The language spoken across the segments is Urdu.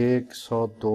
102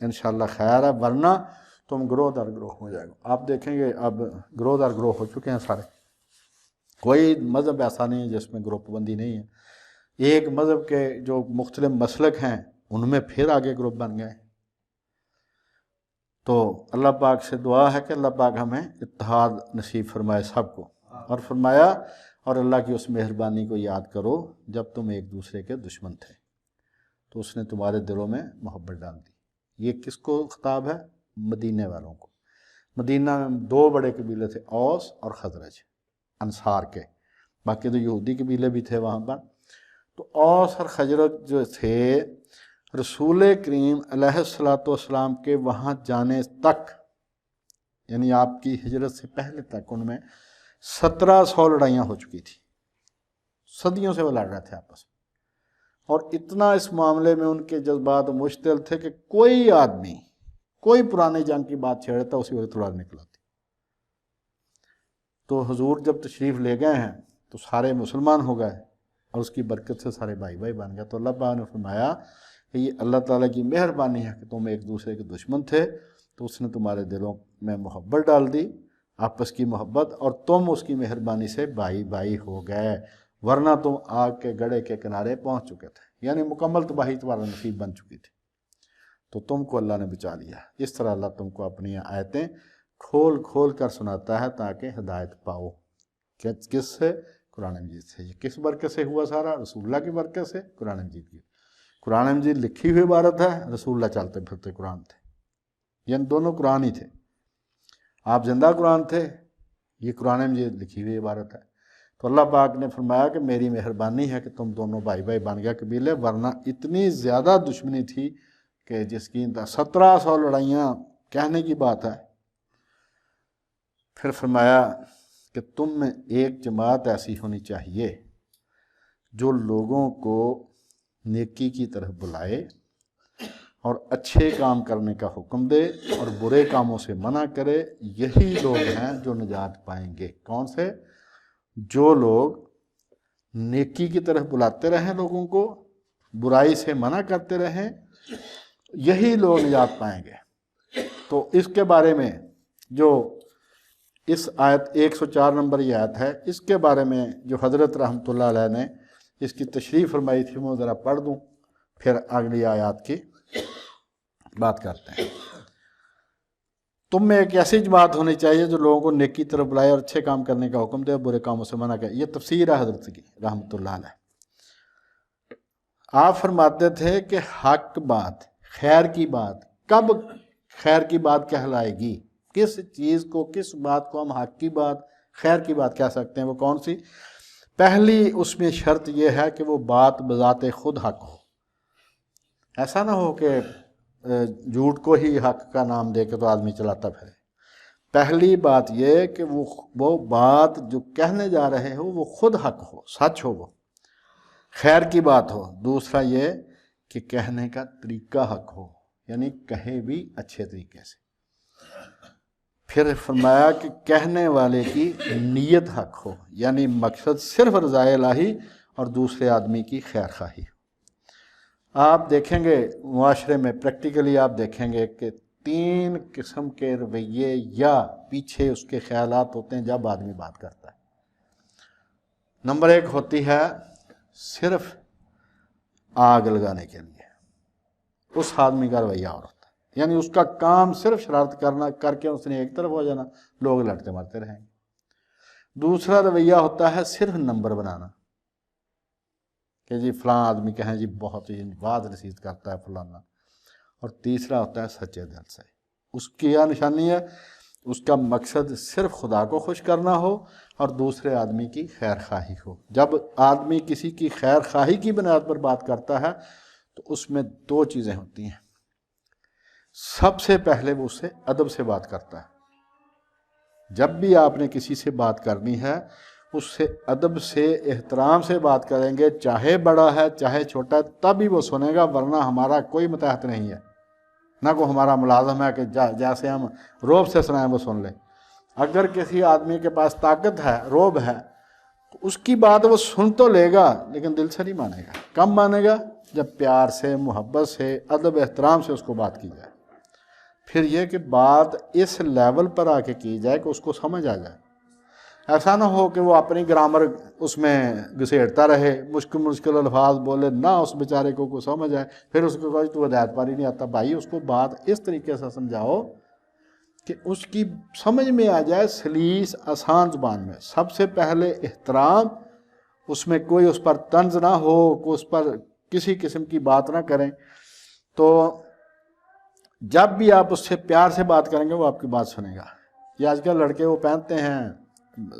انشاءاللہ خیر ہے، ورنہ تم گروہ در گروہ ہو جائے گا۔ آپ دیکھیں گے اب گروہ در گروہ ہو چکے ہیں سارے، کوئی مذہب ایسا نہیں ہے جس میں گروپ بندی نہیں ہے۔ ایک مذہب کے جو مختلف مسلک ہیں ان میں پھر آگے گروپ بن گئے۔ تو اللہ پاک سے دعا ہے کہ اللہ پاک ہمیں اتحاد نصیب فرمائے سب کو، اور فرمایا اور اللہ کی اس مہربانی کو یاد کرو جب تم ایک دوسرے کے دشمن تھے تو اس نے تمہارے دلوں میں محبت ڈال دی۔ یہ کس کو خطاب ہے؟ مدینے والوں کو۔ مدینہ میں دو بڑے قبیلے تھے، اوس اور خزرج، انصار کے، باقی تو یہودی قبیلے بھی تھے وہاں پر۔ تو اوس اور خزرج جو تھے رسول کریم علیہ السلام کے وہاں جانے تک، یعنی آپ کی ہجرت سے پہلے تک ان میں 1700 لڑائیاں ہو چکی تھی، صدیوں سے وہ لڑ رہے تھے آپس میں، اور اتنا اس معاملے میں ان کے جذبات مشتعل تھے کہ کوئی آدمی کوئی پرانی جنگ کی بات چھیڑتا اسی وقت تلوار نکلاتی۔ تو حضور جب تشریف لے گئے ہیں تو سارے مسلمان ہو گئے اور اس کی برکت سے سارے بھائی بھائی بن گئے۔ تو اللہ پاک نے فرمایا کہ یہ اللہ تعالیٰ کی مہربانی ہے کہ تم ایک دوسرے کے دشمن تھے تو اس نے تمہارے دلوں میں محبت ڈال دی، آپس کی محبت، اور تم اس کی مہربانی سے بھائی بھائی ہو گئے، ورنہ تم آگ کے گڑھے کے کنارے پہنچ چکے تھے، یعنی مکمل تباہی تمہارا نصیب بن چکی تھی، تو تم کو اللہ نے بچا لیا۔ اس طرح اللہ تم کو اپنی آیتیں کھول کھول کر سناتا ہے تاکہ ہدایت پاؤ۔ کس سے؟ قرآن مجید سے۔ یہ کس برکت سے ہوا سارا؟ رسول اللہ کی برکت سے، قرآن مجید کی۔ قرآن مجید لکھی ہوئی عبارت ہے، رسول اللہ چلتے پھرتے قرآن تھے، یعنی دونوں قرآن ہی تھے۔ آپ زندہ قرآن تھے، یہ قرآن مجید لکھی ہوئی عبارت ہے۔ تو اللہ پاک نے فرمایا کہ میری مہربانی ہے کہ تم دونوں بھائی بھائی بن گیا قبیلے، ورنہ اتنی زیادہ دشمنی تھی کہ جس کی 1700 لڑائیاں کہنے کی بات ہے۔ پھر فرمایا کہ تم میں ایک جماعت ایسی ہونی چاہیے جو لوگوں کو نیکی کی طرف بلائے اور اچھے کام کرنے کا حکم دے اور برے کاموں سے منع کرے، یہی لوگ ہیں جو نجات پائیں گے۔ کون سے؟ جو لوگ نیکی کی طرف بلاتے رہیں لوگوں کو، برائی سے منع کرتے رہیں، یہی لوگ نجات پائیں گے۔ تو اس کے بارے میں جو اس آیت 104 نمبر یہ آیت ہے، اس کے بارے میں جو حضرت رحمۃ اللہ علیہ نے اس کی تشریح فرمائی تھی، وہ ذرا پڑھ دوں، پھر اگلی آیات کی بات کرتے ہیں۔ تم میں ایک ایسی جماعت ہونی چاہیے جو لوگوں کو نیکی طرف بلائے اور اچھے کام کرنے کا حکم دے اور برے کاموں سے منع کرے۔ یہ تفسیر ہے حضرت کی رحمۃ اللہ علیہ۔ آپ فرماتے تھے کہ حق بات، خیر کی بات، کب خیر کی بات کہلائے گی؟ کس چیز کو، کس بات کو ہم حق کی بات، خیر کی بات کہہ سکتے ہیں؟ وہ کون سی؟ پہلی اس میں شرط یہ ہے کہ وہ بات بذات خود حق ہو۔ ایسا نہ ہو کہ جھوٹ کو ہی حق کا نام دے کے تو آدمی چلاتا پھرے۔ پہلی بات یہ کہ وہ بات جو کہنے جا رہے ہو وہ خود حق ہو، سچ ہو، وہ خیر کی بات ہو۔ دوسرا یہ کہ کہنے کا طریقہ حق ہو، یعنی کہے بھی اچھے طریقے سے۔ پھر فرمایا کہ کہنے والے کی نیت حق ہو، یعنی مقصد صرف رضائے الہی اور دوسرے آدمی کی خیر خواہی ہو۔ آپ دیکھیں گے معاشرے میں پریکٹیکلی آپ دیکھیں گے کہ 3 قسم کے رویے یا پیچھے اس کے خیالات ہوتے ہیں جب آدمی بات کرتا ہے۔ نمبر 1 ہوتی ہے صرف آگ لگانے کے لیے، اس آدمی کا رویہ اور ہوتا ہے، یعنی اس کا کام صرف شرارت کرنا، کر کے اس نے ایک طرف ہو جانا، لوگ لڑتے مرتے رہیں گے۔ دوسرا رویہ ہوتا ہے صرف نمبر بنانا، کہ جی فلاں آدمی کہیں جی بہت ہی واعظ نصیحت کرتا ہے فلانا۔ اور تیسرا ہوتا ہے سچے دل سے۔ اس کی کیا نشانی ہے؟ اس کا مقصد صرف خدا کو خوش کرنا ہو اور دوسرے آدمی کی خیر خواہی ہو۔ جب آدمی کسی کی خیر خواہی کی بنیاد پر بات کرتا ہے تو اس میں 2 چیزیں ہوتی ہیں۔ سب سے پہلے وہ اس سے ادب سے بات کرتا ہے۔ جب بھی آپ نے کسی سے بات کرنی ہے اس سے ادب سے، احترام سے بات کریں گے، چاہے بڑا ہے چاہے چھوٹا ہے، تب ہی وہ سنے گا، ورنہ ہمارا کوئی متحد نہیں ہے، نہ کوئی ہمارا ملازم ہے کہ جیسے ہم روب سے سنائیں وہ سن لیں۔ اگر کسی آدمی کے پاس طاقت ہے، روب ہے، تو اس کی بات وہ سن تو لے گا لیکن دل سے نہیں مانے گا۔ کب مانے گا؟ جب پیار سے، محبت سے، ادب احترام سے اس کو بات کی جائے۔ پھر یہ کہ بات اس لیول پر آ کے کی جائے کہ اس کو سمجھ آ جائے. ایسا نہ ہو کہ وہ اپنی گرامر اس میں گھسیٹتا رہے، مشکل الفاظ بولے، نہ اس بیچارے کو سمجھ آئے، پھر اس کو تو ہدایت پر ہی نہیں آتا. بھائی اس کو بات اس طریقے سے سمجھاؤ کہ اس کی سمجھ میں آ جائے سلیس آسان زبان میں. سب سے پہلے احترام، اس میں کوئی اس پر طنز نہ ہو، کوئی اس پر کسی قسم کی بات نہ کریں. تو جب بھی آپ اس سے پیار سے بات کریں گے وہ آپ کی بات سنے گا. یہ آج کل لڑکے وہ پہنتے ہیں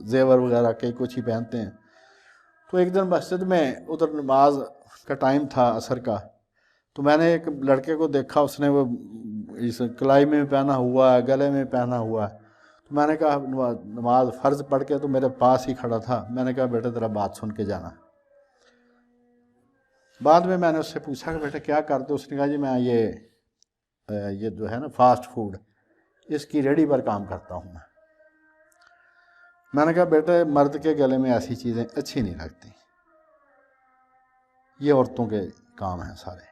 زیور وغیرہ کئی کچھ ہی پہنتے ہیں. تو ایک دن مسجد میں ادھر نماز کا ٹائم تھا عصر کا، تو میں نے ایک لڑکے کو دیکھا، اس نے وہ اس کلائی میں پہنا ہوا ہے، گلے میں پہنا ہوا ہے. تو میں نے کہا نماز فرض پڑھ کے تو میرے پاس ہی کھڑا تھا، میں نے کہا بیٹا ذرا بات سن کے جانا. بعد میں نے اس سے پوچھا کہ بیٹا کیا کرتے؟ اس نے کہا جی میں یہ جو ہے نا فاسٹ فوڈ، اس کی ریڈی پر کام کرتا ہوں میں نے کہا بیٹا مرد کے گلے میں ایسی چیزیں اچھی نہیں لگتی، یہ عورتوں کے کام ہیں سارے.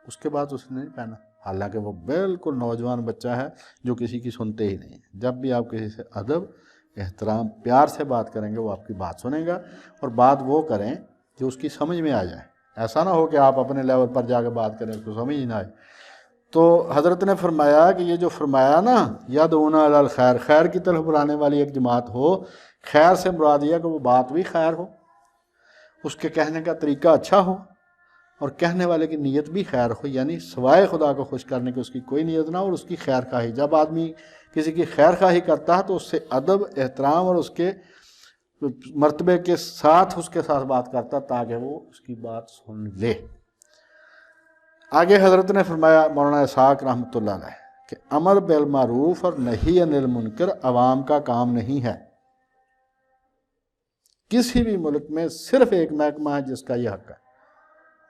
اس کے بعد اس نے نہیں پہنا، حالانکہ وہ بالکل نوجوان بچہ ہے جو کسی کی سنتے ہی نہیں. جب بھی آپ کسی سے ادب، احترام، پیار سے بات کریں گے وہ آپ کی بات سنے گا، اور بات وہ کریں جو اس کی سمجھ میں آ جائے. ایسا نہ ہو کہ آپ اپنے لیول پر جا کے بات کریں اس کو سمجھ ہی نہ آئے. تو حضرت نے فرمایا کہ یہ جو فرمایا نا یدعون الی الخیر، خیر کی طرف بلانے والی ایک جماعت ہو. خیر سے مراد یہ کہ وہ بات بھی خیر ہو، اس کے کہنے کا طریقہ اچھا ہو، اور کہنے والے کی نیت بھی خیر ہو، یعنی سوائے خدا کو خوش کرنے کی اس کی کوئی نیت نہ ہو، اور اس کی خیر خواہی. جب آدمی کسی کی خیر خواہی کرتا ہے تو اس سے ادب، احترام اور اس کے مرتبے کے ساتھ اس کے ساتھ بات کرتا تاکہ وہ اس کی بات سن لے. آگے حضرت نے فرمایا مولانا اسحاق رحمۃ اللہ علیہ کہ امر بالمعروف اور نہی عن المنکر عوام کا کام نہیں ہے. کسی بھی ملک میں صرف ایک محکمہ ہے جس کا یہ حق ہے،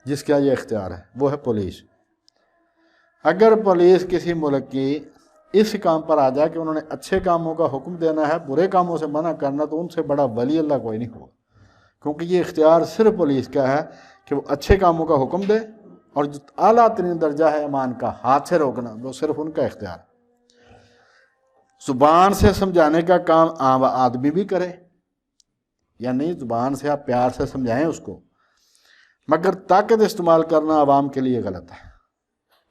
جس کا یہ اختیار ہے، وہ ہے پولیس. اگر پولیس کسی ملک کی اس کام پر آ جائے کہ انہوں نے اچھے کاموں کا حکم دینا ہے، برے کاموں سے منع کرنا، تو ان سے بڑا ولی اللہ کوئی نہیں ہوگا. کیونکہ یہ اختیار صرف پولیس کا ہے کہ وہ اچھے کاموں کا حکم دے، اور جو اعلیٰ ترین درجہ ہے ایمان کا، ہاتھ سے روکنا، وہ صرف ان کا اختیار. زبان سے سمجھانے کا کام عام آدمی بھی کرے، یعنی زبان سے آپ پیار سے سمجھائیں اس کو، مگر طاقت استعمال کرنا عوام کے لیے غلط ہے.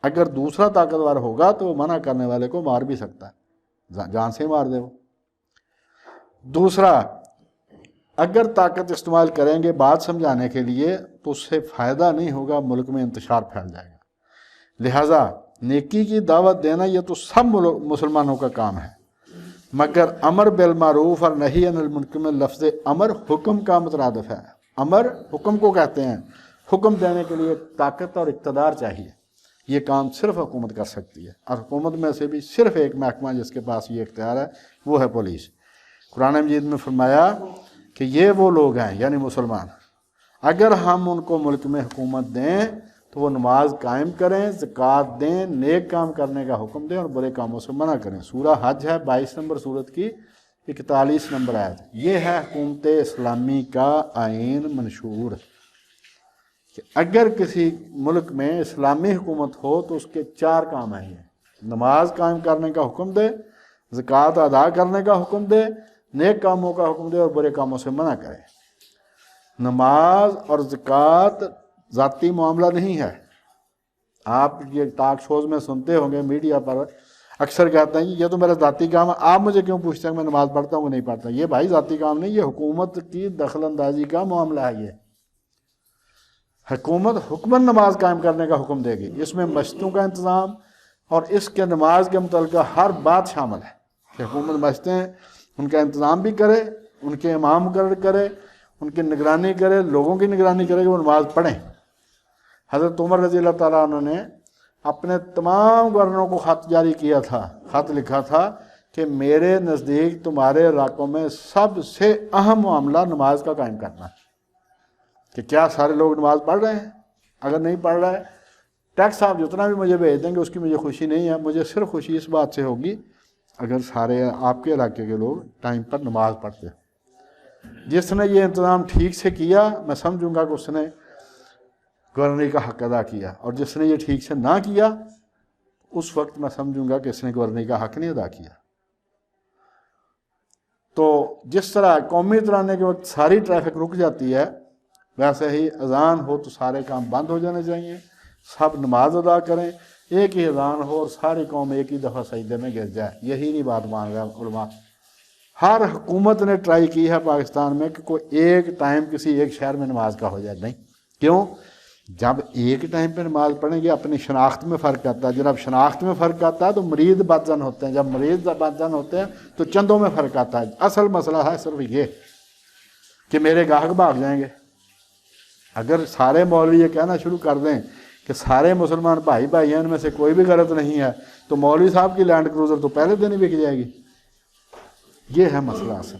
اگر دوسرا طاقتور ہوگا تو وہ منع کرنے والے کو مار بھی سکتا ہے، جان سے مار دے وہ. دوسرا، اگر طاقت استعمال کریں گے بات سمجھانے کے لیے تو اس سے فائدہ نہیں ہوگا، ملک میں انتشار پھیل جائے گا. لہٰذا نیکی کی دعوت دینا یہ تو سب مسلمانوں کا کام ہے، مگر امر بالمعروف اور نہی عن المنکر میں لفظ امر حکم کا مترادف ہے. امر حکم کو کہتے ہیں، حکم دینے کے لیے طاقت اور اقتدار چاہیے. یہ کام صرف حکومت کر سکتی ہے، اور حکومت میں سے بھی صرف ایک محکمہ جس کے پاس یہ اختیار ہے وہ ہے پولیس. قرآن مجید میں فرمایا کہ یہ وہ لوگ ہیں یعنی مسلمان، اگر ہم ان کو ملک میں حکومت دیں تو وہ نماز قائم کریں، زکوٰۃ دیں، نیک کام کرنے کا حکم دیں اور برے کاموں سے منع کریں. سورہ حج ہے 22 نمبر سورت کی 41 نمبر آیت. یہ ہے حکومت اسلامی کا آئین منشور کہ اگر کسی ملک میں اسلامی حکومت ہو تو اس کے 4 کام ہیں. یہ نماز قائم کرنے کا حکم دے، زکوٰۃ ادا کرنے کا حکم دے، نیک کاموں کا حکم دے اور برے کاموں سے منع کرے. نماز اور زکوٰۃ ذاتی معاملہ نہیں ہے. آپ یہ ٹاک شوز میں سنتے ہوں گے، میڈیا پر اکثر کہتے ہیں یہ تو میرا ذاتی کام ہے، آپ مجھے کیوں پوچھتے ہیں میں نماز پڑھتا ہوں کہ نہیں پڑھتا. یہ بھائی ذاتی کام نہیں، یہ حکومت کی دخل اندازی کا معاملہ ہے. یہ حکومت حکماً نماز قائم کرنے کا حکم دے گی، اس میں مسجدوں کا انتظام اور اس کے نماز کے متعلقہ ہر بات شامل ہے کہ حکومت مسجدیں ان کا انتظام بھی کرے، ان کے امام مقرر کرے، ان کی نگرانی کرے، لوگوں کی نگرانی کرے کہ وہ نماز پڑھیں. حضرت عمر رضی اللہ تعالیٰ عنہ نے اپنے تمام گورنروں کو خط جاری کیا تھا، خط لکھا تھا کہ میرے نزدیک تمہارے علاقوں میں سب سے اہم معاملہ نماز کا قائم کرنا ہے کہ کیا سارے لوگ نماز پڑھ رہے ہیں. اگر نہیں پڑھ رہے، ٹیکس آپ جتنا بھی مجھے بھیج دیں گے اس کی مجھے خوشی نہیں ہے. مجھے صرف خوشی اس بات سے ہوگی اگر سارے آپ کے علاقے کے لوگ ٹائم پر نماز پڑھتے. جس نے یہ انتظام ٹھیک سے کیا میں سمجھوں گا کہ اس نے گورنری کا حق ادا کیا، اور جس نے یہ ٹھیک سے نہ کیا اس وقت میں سمجھوں گا کہ اس نے گورنری کا حق نہیں ادا کیا۔ تو جس طرح قومی ترانے کے وقت ساری ٹریفک رک جاتی ہے، ویسے ہی اذان ہو تو سارے کام بند ہو جانے چاہیے، سب نماز ادا کریں، ایک ہی اذان ہو اور ساری قوم ایک ہی دفعہ سجدے میں گر جائے۔ یہی نہیں بات مان رہا علماء۔ ہر حکومت نے ٹرائی کی ہے پاکستان میں کہ کوئی ایک ٹائم کسی ایک شہر میں نماز کا ہو جائے، نہیں۔ کیوں؟ جب ایک ٹائم پہ نماز پڑھیں گے اپنی شناخت میں فرق آتا ہے، جب شناخت میں فرق آتا ہے تو مریض بدزن ہوتے ہیں، جب مریض بدزن ہوتے ہیں تو چندوں میں فرق آتا ہے۔ اصل مسئلہ ہے صرف یہ کہ میرے گاہک بھاگ جائیں گے۔ اگر سارے مولوی یہ کہنا شروع کر دیں کہ سارے مسلمان بھائی بھائی ہیں، ان میں سے کوئی بھی غلط نہیں ہے، تو مولوی صاحب کی لینڈ کروزر تو پہلے دن ہی بک جائے گی۔ یہ ہے مسئلہ اصل۔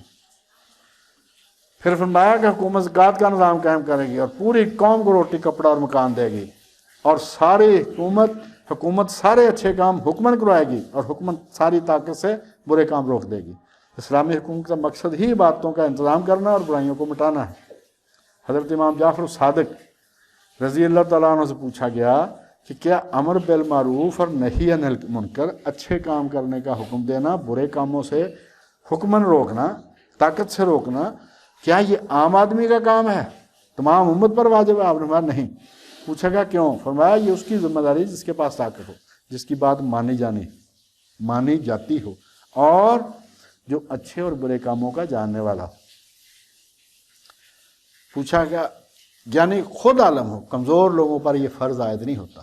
پھر فرمایا کہ حکومت زکوٰۃ کا نظام قائم کرے گی اور پوری قوم کو روٹی کپڑا اور مکان دے گی، اور ساری حکومت سارے اچھے کام حکمن کروائے گی، اور حکومت ساری طاقت سے برے کام روک دے گی۔ اسلامی حکومت کا مقصد ہی باتوں کا انتظام کرنا اور برائیوں کو مٹانا ہے۔ حضرت امام جعفر صادق رضی اللہ تعالیٰ عنہ سے پوچھا گیا کہ کیا امر بالمعروف اور نہی عن المنکر، اچھے کام کرنے کا حکم دینا، برے کاموں سے حکمن روکنا، طاقت سے روکنا، کیا یہ عام آدمی کا کام ہے، تمام امت پر واجب ہے؟ آپ نے فرمایا نہیں۔ پوچھا گیا کیوں؟ فرمایا یہ اس کی ذمہ داری جس کے پاس طاقت ہو، جس کی بات مانی جاتی ہو، اور جو اچھے اور برے کاموں کا جاننے والا ہو۔ پوچھا گیا یعنی خود عالم ہو، کمزور لوگوں پر یہ فرض عائد نہیں ہوتا۔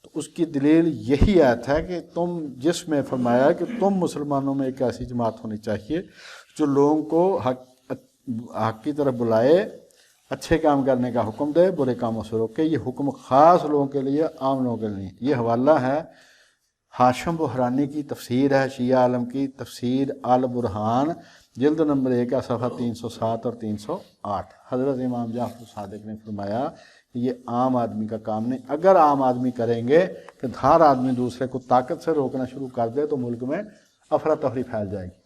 تو اس کی دلیل یہی آیت ہے کہ تم جس میں فرمایا کہ تم مسلمانوں میں ایک ایسی جماعت ہونی چاہیے جو لوگوں کو حق کی طرف بلائے، اچھے کام کرنے کا حکم دے، برے کاموں سے روکے۔ یہ حکم خاص لوگوں کے لیے، عام لوگوں کے لیے۔ یہ حوالہ ہے ہاشم بحرانی کی تفسیر ہے، شیعہ عالم کی تفسیر البرہان، جلد نمبر 1 کا صفحہ 307 اور 308۔ حضرت امام جعفر صادق نے فرمایا کہ یہ عام آدمی کا کام نہیں۔ اگر عام آدمی کریں گے کہ ہر آدمی دوسرے کو طاقت سے روکنا شروع کر دے تو ملک میں افراتفری پھیل جائے گی،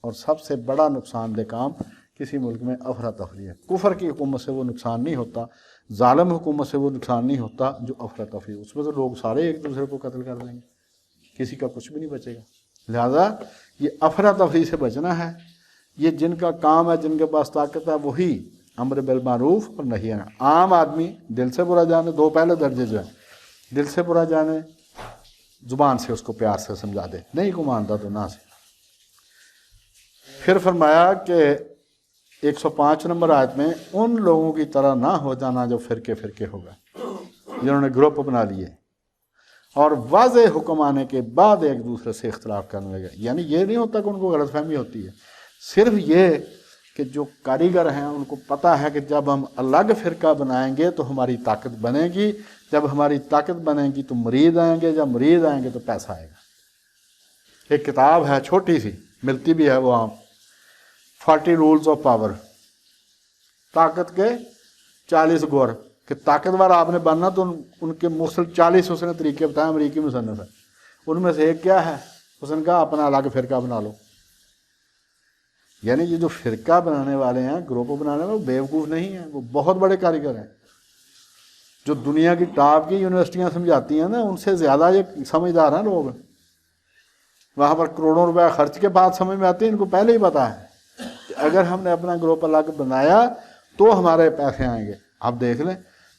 اور سب سے بڑا نقصان دہ کام کسی ملک میں افراتفری ہے۔ کفر کی حکومت سے وہ نقصان نہیں ہوتا، ظالم حکومت سے وہ نقصان نہیں ہوتا جو افراتفری، اس میں تو لوگ سارے ایک دوسرے کو قتل کر دیں گے، کسی کا کچھ بھی نہیں بچے گا۔ لہذا یہ افراتفری سے بچنا ہے۔ یہ جن کا کام ہے، جن کے پاس طاقت ہے، وہی امر بالمعروف اور نہی عن۔ عام آدمی دل سے برا جانے، دو پہلے درجے جو ہیں، دل سے برا جانے، زبان سے اس کو پیار سے سمجھا دے، نہیں کو مانتا تو نہ سے۔ پھر فرمایا کہ 105 نمبر آیت میں ان لوگوں کی طرح نہ ہو جانا جو فرقے ہوگا، جنہوں نے گروپ بنا لیے اور واضح حکم آنے کے بعد ایک دوسرے سے اختلاف کرنے لگے۔ یعنی یہ نہیں ہوتا کہ ان کو غلط فہمی ہوتی ہے، صرف یہ کہ جو کاریگر ہیں ان کو پتہ ہے کہ جب ہم الگ فرقہ بنائیں گے تو ہماری طاقت بنے گی، جب ہماری طاقت بنے گی تو مرید آئیں گے، جب مرید آئیں گے تو پیسہ آئے گا۔ ایک کتاب ہے چھوٹی سی، ملتی بھی ہے وہ عام، 40 رولز آف پاور، طاقت کے 40 گور، کہ طاقتور آپ نے بننا تو ان کے مختلف 40 اس نے طریقے بتائے، امریکی مصنف ہے۔ ان میں سے ایک کیا ہے؟ اس نے کہا اپنا الگ فرقہ بنا لو۔ یعنی یہ جو فرقہ بنانے والے ہیں، گروپ بنانے والے، وہ بیوقوف نہیں ہیں، وہ بہت بڑے کاریگر ہیں۔ جو دنیا کی ٹاپ کی یونیورسٹیاں سمجھاتی ہیں نا، ان سے زیادہ یہ سمجھدار ہیں لوگ۔ وہاں پر کروڑوں روپے خرچ کے بعد سمجھ میں آتی ہے، ان کو پہلے ہی پتا ہے کہ اگر ہم نے اپنا گروپ الگ بنایا تو ہمارے پیسے آئیں گے۔ آپ دیکھ لیں،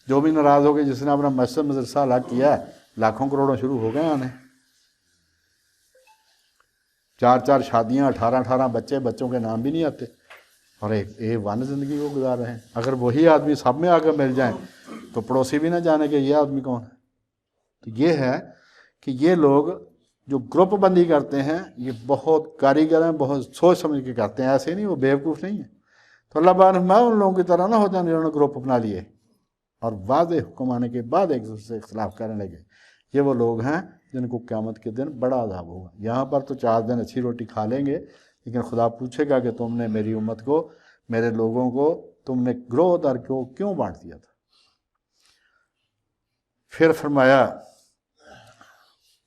جو بھی ناراض ہو گئے، جس نے اپنا مسجد مدرسہ الگ کیا ہے، لاکھوں کروڑوں شروع ہو گئے آنے۔ 4 شادیاں، 18 بچے، بچوں کے نام بھی نہیں آتے، اور ایک ون زندگی کو گزار رہے ہیں۔ اگر وہی آدمی سب میں آگے مل جائیں تو پڑوسی بھی نہ جانے کہ یہ آدمی کون ہے۔ تو یہ ہے کہ یہ لوگ جو گروپ بندی کرتے ہیں یہ بہت کاریگر ہیں، بہت سوچ سمجھ کے کرتے ہیں، ایسے نہیں، وہ بیوقوف نہیں ہیں۔ تو اللہ پاک نے فرمایا ان لوگوں کی طرح نہ ہو جانے جنہوں نے گروپ اپنا لیے اور واضح حکم آنے کے بعد ایک دوسرے سے اختلاف کرنے لگے۔ یہ وہ لوگ ہیں جن کو قیامت کے دن بڑا عذاب ہوگا۔ یہاں پر تو 4 دن اچھی روٹی کھا لیں گے، لیکن خدا پوچھے گا کہ تم نے میری امت کو، میرے لوگوں کو تم نے گروہ در کو کیوں بانٹ دیا تھا۔ پھر فرمایا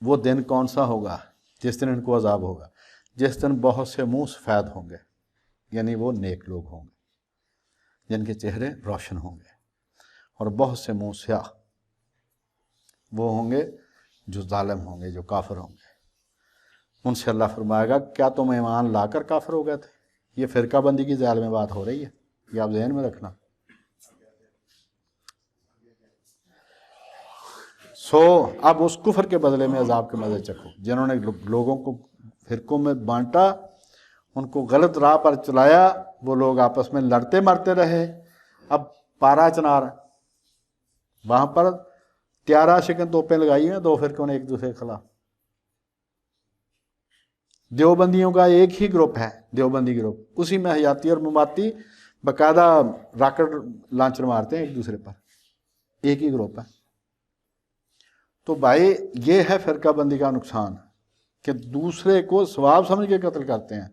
وہ دن کون سا ہوگا جس دن ان کو عذاب ہوگا؟ جس دن بہت سے منہ سفید ہوں گے، یعنی وہ نیک لوگ ہوں گے جن کے چہرے روشن ہوں گے، اور بہت سے منہ سیاہ، وہ ہوں گے جو ظالم ہوں گے، جو کافر ہوں گے، ان سے اللہ فرمائے گا کیا تم ایمان لا کر کافر ہو گئے تھے؟ یہ فرقہ بندی کی ظالم بات ہو رہی ہے، یہ آپ ذہن میں رکھنا۔ اب اس کفر کے بدلے میں عذاب کے مزے چکھو۔ جنہوں نے لوگوں کو فرقوں میں بانٹا، ان کو غلط راہ پر چلایا، وہ لوگ آپس میں لڑتے مرتے رہے۔ اب پارا چنار وہاں پر تیارہ شکن توپیں لگائی ہیں دو فرقوں نے ایک دوسرے کے خلاف۔ دیوبندیوں کا ایک ہی گروپ ہے، دیوبندی گروپ، اسی میں حیاتی اور مماتی باقاعدہ راکٹ لانچر مارتے ہیں ایک دوسرے پر، ایک ہی گروپ ہے۔ تو بھائی یہ ہے فرقہ بندی کا نقصان کہ دوسرے کو ثواب سمجھ کے قتل کرتے ہیں۔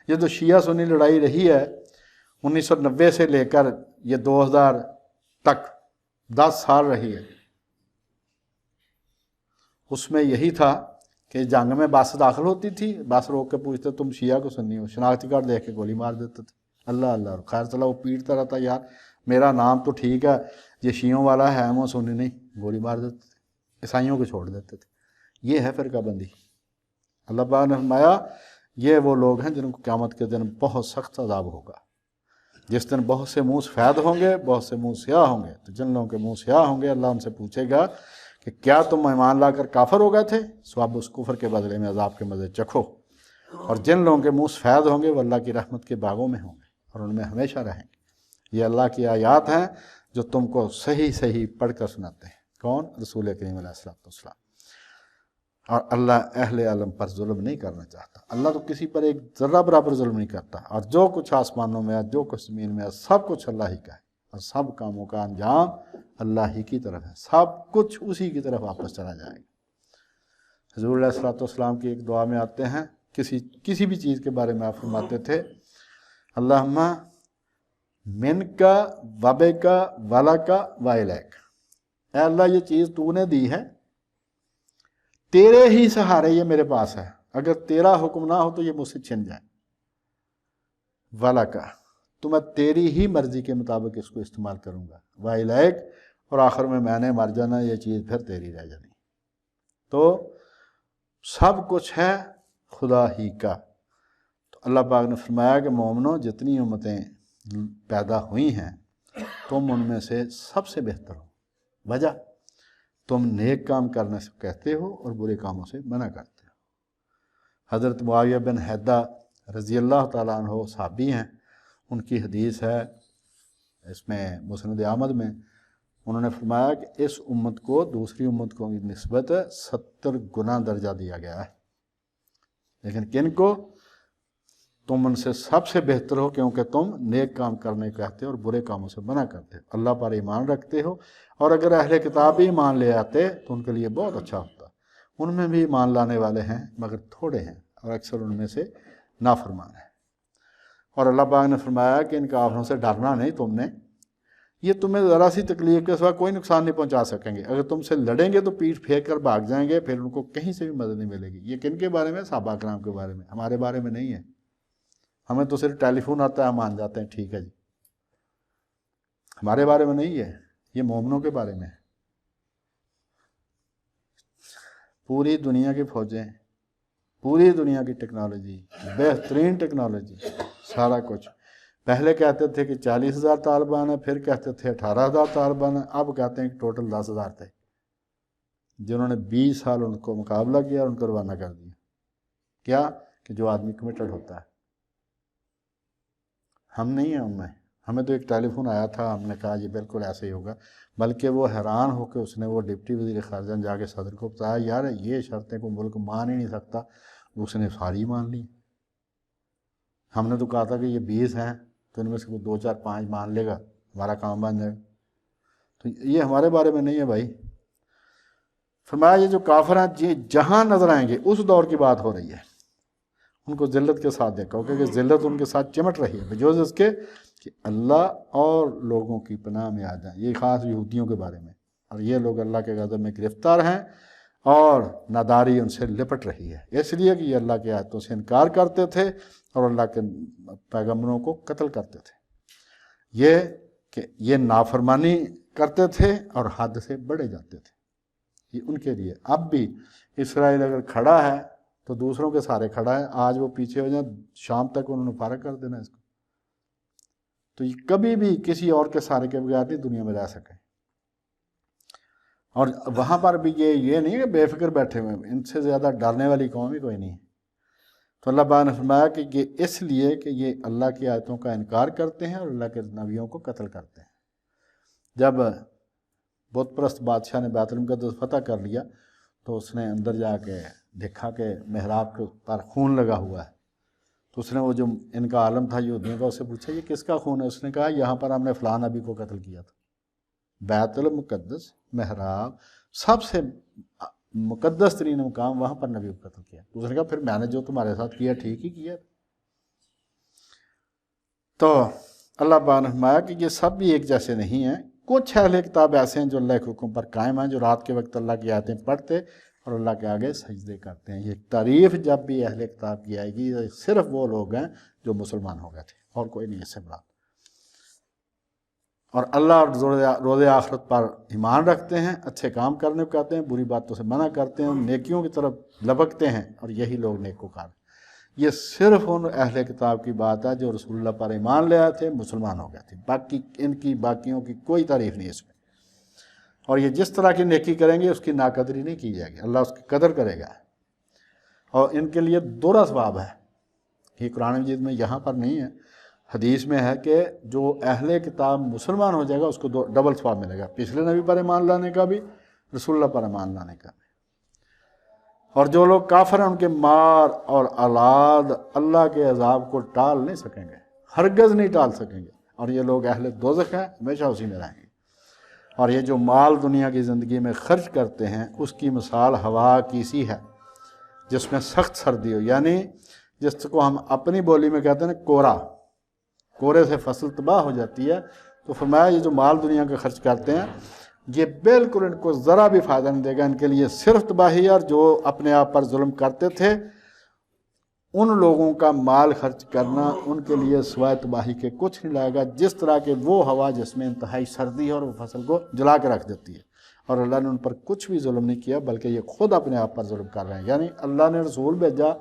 یہ جو شیعہ سنی لڑائی رہی ہے 1990 سے لے کر یہ 2000 تک 10 سال رہی ہے، اس میں یہی تھا کہ جنگ میں بس داخل ہوتی تھی، بس روک کے پوچھتے تم شیعہ کو سنی ہو، شناختی کارڈ دیکھ کے گولی مار دیتے تھے۔ اللہ اللہ، خیر چلا وہ پیٹتا رہتا یار میرا نام تو ٹھیک ہے، یہ شیعوں والا ہے وہ سنی نہیں، گولی مار دیتے تھے، عیسائیوں کو چھوڑ دیتے تھے۔ یہ ہے فرقہ بندی۔ اللہ پاک نے فرمایا یہ وہ لوگ ہیں جن کو قیامت کے دن بہت سخت عذاب ہوگا، جس دن بہت سے منہ سفید ہوں گے، بہت سے منہ سیاہ ہوں گے۔ تو جن لوگوں کے منہ سیاہ ہوں گے اللہ ان سے پوچھے گا کہ کیا تم ایمان لا کر کافر ہو گئے تھے؟ سو اب اس کفر کے بدلے میں عذاب کے مزے چکھو۔ اور جن لوگوں کے منہ سفید ہوں گے وہ اللہ کی رحمت کے باغوں میں ہوں گے اور ان میں ہمیشہ رہیں گے۔ یہ اللہ کی آیات ہیں جو تم کو صحیح صحیح پڑھ کر سناتے ہیں۔ کون؟ رسول کریم علیہ السلام۔ اور اللہ اہل علم پر ظلم نہیں کرنا چاہتا۔ اللہ تو کسی پر ایک ذرہ برابر ظلم نہیں کرتا، اور جو کچھ آسمانوں میں ہے، جو کچھ زمین میں ہے، سب کچھ اللہ ہی کا ہے، اور سب کاموں کا انجام اللہ ہی کی طرف ہے، سب کچھ اسی کی طرف واپس چلا جائے گا۔ حضور علیہ السلام کی ایک دعا میں آتے ہیں، کسی بھی چیز کے بارے میں آپ فرماتے تھے اللہم من کا وبے کا والا کا وائلیک، اے اللہ یہ چیز تو نے دی ہے، تیرے ہی سہارے یہ میرے پاس ہے، اگر تیرا حکم نہ ہو تو یہ مجھ سے چھن جائے، والا کا تو میں تیری ہی مرضی کے مطابق اس کو استعمال کروں گا، وائلیک اور آخر میں نے مر جانا، یہ چیز پھر تیری رہ جانی۔ تو سب کچھ ہے خدا ہی کا۔ تو اللہ پاک نے فرمایا کہ مومنوں جتنی امتیں پیدا ہوئی ہیں تم ان میں سے سب سے بہتر ہو، وجہ تم نیک کام کرنے سے کہتے ہو اور برے کاموں سے منع کرتے ہو۔ حضرت معاویہ بن حیدہ رضی اللہ تعالیٰ عنہ صحابی ہیں، ان کی حدیث ہے اس میں مسند احمد میں، انہوں نے فرمایا کہ اس امت کو دوسری امت کو نسبت 70 گنا درجہ دیا گیا ہے، لیکن کن کو؟ تم ان سے سب سے بہتر ہو کیونکہ تم نیک کام کرنے کہتے ہو اور برے کاموں سے منع کرتے ہو، اللہ پر ایمان رکھتے ہو، اور اگر اہل کتاب بھی ایمان لے آتے تو ان کے لیے بہت اچھا ہوتا۔ ان میں بھی ایمان لانے والے ہیں مگر تھوڑے ہیں، اور اکثر ان میں سے نافرمان ہیں۔ اور اللہ پاک نے فرمایا کہ ان کافروں سے ڈرنا نہیں تم نے، یہ تمہیں ذرا سی تکلیف کے سوا کوئی نقصان نہیں پہنچا سکیں گے، اگر تم سے لڑیں گے تو پیٹھ پھیر کر بھاگ جائیں گے، پھر ان کو کہیں سے بھی مدد نہیں ملے گی۔ یہ کن کے بارے میں؟ صحابہ کرام کے بارے میں، ہمارے بارے میں نہیں ہے۔ ہمیں تو صرف ٹیلی فون آتا ہے، ہم مان جاتے ہیں ٹھیک ہے جی، ہمارے بارے میں نہیں ہے، یہ مومنوں کے بارے میں ہے۔ پوری دنیا کی فوجیں، پوری دنیا کی ٹیکنالوجی، بہترین ٹیکنالوجی، سارا کچھ، پہلے کہتے تھے کہ 40,000 طالبان ہیں، پھر کہتے تھے 18,000 طالبان ہیں، اب کہتے ہیں کہ ٹوٹل 10,000 تھے، جنہوں نے 20 سال ان کو مقابلہ کیا اور ان کو روانہ کر دیا۔ کیا؟ کہ جو آدمی کمیٹڈ ہوتا ہے۔ ہم نہیں ہیں ان میں، ہمیں تو ایک ٹیلی فون آیا تھا، ہم نے کہا یہ بالکل ایسے ہی ہوگا، بلکہ وہ حیران ہو کے اس نے وہ ڈپٹی وزیر خارجہ جا کے صدر کو بتایا یار یہ شرطیں کو ملک مان ہی نہیں سکتا، اس نے ساری مان لی۔ ہم نے تو کہا تھا کہ یہ 20 ہیں تو ان میں سے کوئی 2 4 5 مان لے گا، ہمارا کام بن جائے گا۔ تو یہ ہمارے بارے میں نہیں ہے بھائی۔ فرمایا یہ جو کافر ہیں یہ جہاں نظر آئیں گے، اس دور کی بات ہو رہی ہے، ان کو ذلت کے ساتھ دیکھو، کیونکہ ذلت ان کے ساتھ چمٹ رہی ہے، بجوز اس کے کہ اللہ اور لوگوں کی پناہ میں آ جائیں۔ یہ خاص یہودیوں کے بارے میں، اور یہ لوگ اللہ کے غضب میں گرفتار ہیں اور ناداری ان سے لپٹ رہی ہے، اس لیے کہ یہ اللہ کی آیتوں سے انکار کرتے تھے اور اللہ کے پیغمبروں کو قتل کرتے تھے، یہ کہ یہ نافرمانی کرتے تھے اور حد سے بڑھے جاتے تھے۔ یہ ان کے لیے. اب بھی اسرائیل اگر کھڑا ہے تو دوسروں کے سارے کھڑا ہے. آج وہ پیچھے ہو جائیں شام تک انہوں نے فارغ کر دینا اس کو. تو یہ کبھی بھی کسی اور کے سارے کے بغیر نہیں دنیا میں رہ سکے. اور وہاں پر بھی یہ نہیں کہ بے فکر بیٹھے ہوئے ہیں، ان سے زیادہ ڈرنے والی قوم ہی کوئی نہیں ہے. تو اللہ پاک نے فرمایا کہ یہ اس لیے کہ یہ اللہ کی آیتوں کا انکار کرتے ہیں اور اللہ کے نبیوں کو قتل کرتے ہیں. جب بت پرست بادشاہ نے بیت المقدس فتح کر لیا تو اس نے اندر جا کے دیکھا کہ محراب کے پر خون لگا ہوا ہے. تو اس نے وہ جو ان کا عالم تھا یہودیوں کا، اس سے پوچھا یہ کس کا خون ہے؟ اس نے کہا یہاں پر ہم نے فلاں نبی کو قتل کیا تھا. بیت المقدس محراب سب سے مقدس ترین مقام، وہاں پر نبی کو قتل کیا. تو اس نے کہا پھر میں نے جو تمہارے ساتھ کیا ٹھیک ہی کیا. تو اللہ پاک نے فرمایا کہ یہ سب بھی ایک جیسے نہیں ہیں. کچھ اہل کتاب ایسے ہیں جو اللہ کے حکم پر قائم ہیں، جو رات کے وقت اللہ کی آیتیں پڑھتے اور اللہ کے آگے سجدے کرتے ہیں. یہ تعریف جب بھی اہل کتاب کی آئے گی یہ صرف وہ لوگ ہیں جو مسلمان ہو گئے تھے، اور کوئی نہیں اس سے مراد. اور اللہ اور روز آخرت پر ایمان رکھتے ہیں، اچھے کام کرنے کو کہتے ہیں، بری باتوں سے منع کرتے ہیں، نیکیوں کی طرف لبکتے ہیں، اور یہی لوگ نیکوکار ہیں. یہ صرف ان اہل کتاب کی بات ہے جو رسول اللہ پر ایمان لے آئے تھے، مسلمان ہو گئے تھے. باقی ان کی باقیوں کی کوئی تعریف نہیں اس میں. اور یہ جس طرح کی نیکی کریں گے اس کی ناقدری نہیں کی جائے گی، اللہ اس کی قدر کرے گا. اور ان کے لیے دوہرا ثواب ہے. یہ قرآن مجید میں یہاں پر نہیں ہے، حدیث میں ہے کہ جو اہل کتاب مسلمان ہو جائے گا اس کو ڈبل ثواب ملے گا، پچھلے نبی پر ایمان لانے کا بھی، رسول اللہ پر ایمان لانے کا بھی. اور جو لوگ کافر ہیں ان کے مار اور اولاد اللہ کے عذاب کو ٹال نہیں سکیں گے، ہرگز نہیں ٹال سکیں گے. اور یہ لوگ اہل دوزخ ہیں، ہمیشہ اسی میں رہیں گے. اور یہ جو مال دنیا کی زندگی میں خرچ کرتے ہیں اس کی مثال ہوا کی سی ہے جس میں سخت سردی ہو، یعنی جس کو ہم اپنی بولی میں کہتے ہیں کورا، کورے سے فصل تباہ ہو جاتی ہے. تو فرمایا یہ جو مال دنیا کا خرچ کرتے ہیں یہ بالکل ان کو ذرا بھی فائدہ نہیں دے گا، ان کے لیے صرف تباہی. اور جو اپنے آپ پر ظلم کرتے تھے ان لوگوں کا مال خرچ کرنا ان کے لیے سوائے تباہی کے کچھ نہیں لائے گا. جس طرح کہ وہ ہوا جس میں انتہائی سردی ہے اور وہ فصل کو جلا کے رکھ دیتی ہے. اور اللہ نے ان پر کچھ بھی ظلم نہیں کیا بلکہ یہ خود اپنے آپ پر ظلم کر رہے ہیں. یعنی اللہ نے رسول بھیجا،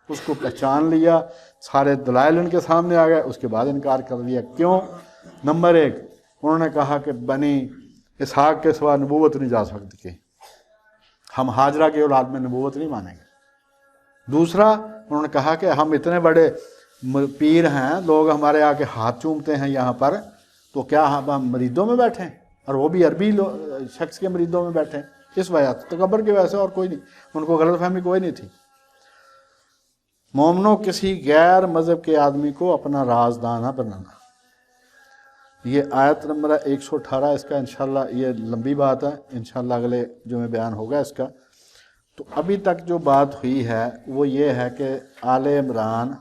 اس کو پہچان لیا، سارے دلائل ان کے سامنے آ گئے، اس کے بعد انکار کر دیا. کیوں؟ نمبر 1 انہوں نے کہا کہ بنی اسحاق کے سوا نبوت نہیں جا سکتی، کہ ہم ہاجرہ کی اولاد میں نبوت نہیں مانیں گے. دوسرا انہوں نے کہا کہ ہم اتنے بڑے پیر ہیں، لوگ ہمارے آ کے ہاتھ چومتے ہیں یہاں پر، تو کیا ہم مریدوں میں بیٹھیں؟ اور وہ بھی عربی شخص کے مریدوں میں بیٹھیں. اس وجہ سے تکبر کی وجہ سے، اور کوئی نہیں. ان کو غلط فہمی کوئی نہیں تھی. مومنوں کسی غیر مذہب کے آدمی کو اپنا رازداں نہ بنانا. یہ آیت نمبر 118 اس کا انشاءاللہ یہ لمبی بات ہے، انشاءاللہ اگلے جو میں بیان ہوگا اس کا. تو ابھی تک جو بات ہوئی ہے وہ یہ ہے کہ آل عمران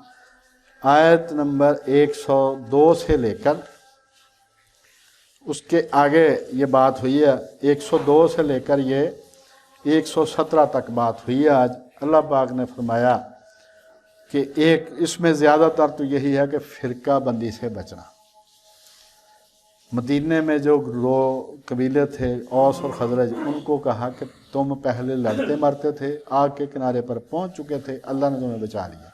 آیت نمبر 102 سے لے کر اس کے آگے یہ بات ہوئی ہے، 102 سے لے کر یہ 117 تک بات ہوئی ہے. آج اللہ پاک نے فرمایا کہ ایک اس میں زیادہ تر تو یہی ہے کہ فرقہ بندی سے بچنا. مدینے میں جو قبیلے تھے اوس اور خزرج، ان کو کہا کہ تم پہلے لڑتے مرتے تھے، آگ کے کنارے پر پہنچ چکے تھے، اللہ نے تمہیں بچا لیا.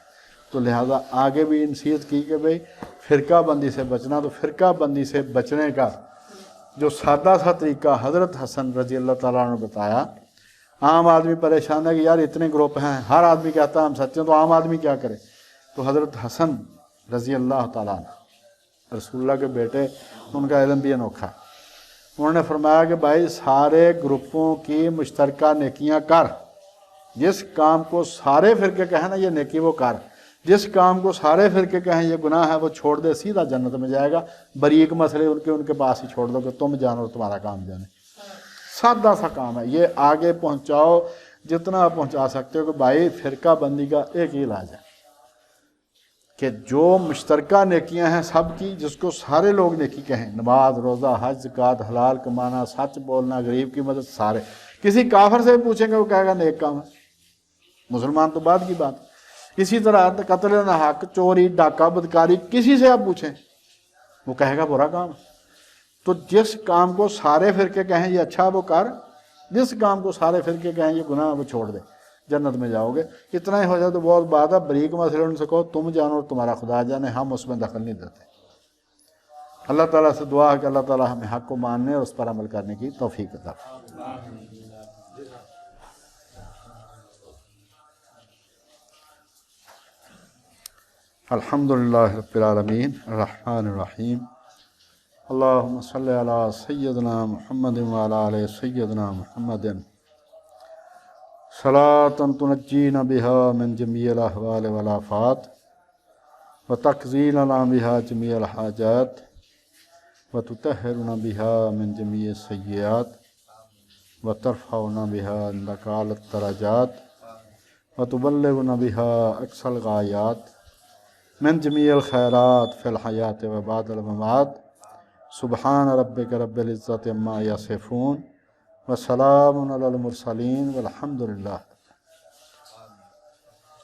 تو لہٰذا آگے بھی نصیحت کی کہ بھئی فرقہ بندی سے بچنا. تو فرقہ بندی سے بچنے کا جو سادہ سا طریقہ حضرت حسن رضی اللہ تعالیٰ نے بتایا. عام آدمی پریشان ہے کہ یار اتنے گروپ ہیں، ہر آدمی کہتا ہے ہم سچے ہیں، تو عام آدمی کیا کرے؟ تو حضرت حسن رضی اللہ تعالیٰ عنہ رسول اللہ کے بیٹے، ان کا علم بھی انوکھا. انہوں نے فرمایا کہ بھائی سارے گروپوں کی مشترکہ نیکیاں کر. جس کام کو سارے فرقے کہیں نا یہ نیکی وہ کر، جس کام کو سارے فرقے کہیں یہ گناہ ہے وہ چھوڑ دے، سیدھا جنت میں جائے گا. بریک مسئلے ان کے پاس ہی چھوڑ دو کہ تم جانو اور تمہارا کام جانے. سادہ سا کام ہے یہ، آگے پہنچاؤ جتنا پہنچا سکتے ہو کہ بھائی فرقہ بندی کا ایک ہی علاج ہے کہ جو مشترکہ نیکیاں ہیں سب کی، جس کو سارے لوگ نیکی کہیں، نماز، روزہ، حج، زکوٰۃ، حلال کمانا، سچ بولنا، غریب کی مدد، سارے. کسی کافر سے پوچھیں گے وہ کہے گا نیک کام ہے، مسلمان تو بعد کی بات. اسی طرح قتل ناحق، چوری، ڈاکہ، بدکاری، کسی سے آپ پوچھیں وہ کہے گا برا کام. تو جس کام کو سارے فرقے کہیں یہ اچھا وہ کر، جس کام کو سارے فرقے کہیں یہ گناہ وہ چھوڑ دے جنت میں جاؤ گے. اتنا ہی ہو جائے تو بہت بات ہے. بریک مسئلے ان سے کہو تم جانو اور تمہارا خدا جانے, ہم اس میں دخل نہیں دیتے. اللہ تعالیٰ سے دعا ہے کہ اللہ تعالیٰ ہمیں حق کو ماننے اور اس پر عمل کرنے کی توفیق عطا فرمائے. الحمدللہ رب العالمین الرحمن الرحیم. اللہم صلی علی سیدنا محمد وعلی آل سیدنا محمد صلاۃ تنجینا بہا من جمیع الاحوال والآفات وتقضینا بہا جمیع الحاجات وتطہرنا بہا من جمیع السیئات وترفعنا بہا عندک اعلی الدرجات وتبلغنا بہا اقصی الغایات من جمیع الخیرات فی الحیات و بعد الممات. سبحان ربک رب العزت عما یصفون وسلام علی المرسلین والحمد للہ.